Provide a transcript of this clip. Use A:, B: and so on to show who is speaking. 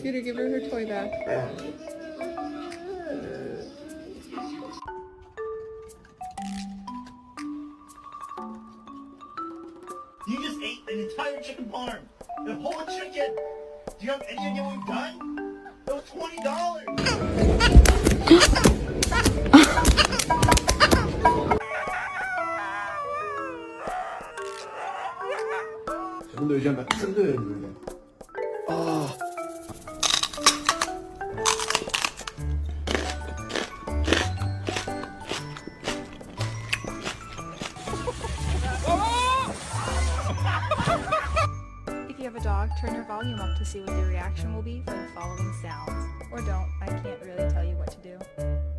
A: Scooter, give her her toy back.
B: You just ate an entire chicken parm. The whole chicken. Do you have any idea what we've done? It was $20.
C: 근데 요즘 나 샌드위치 böyle. 아.
A: If you have a dog, turn your volume up to see what their reaction will be for the following sounds. Or don't, I can't really tell you what to do.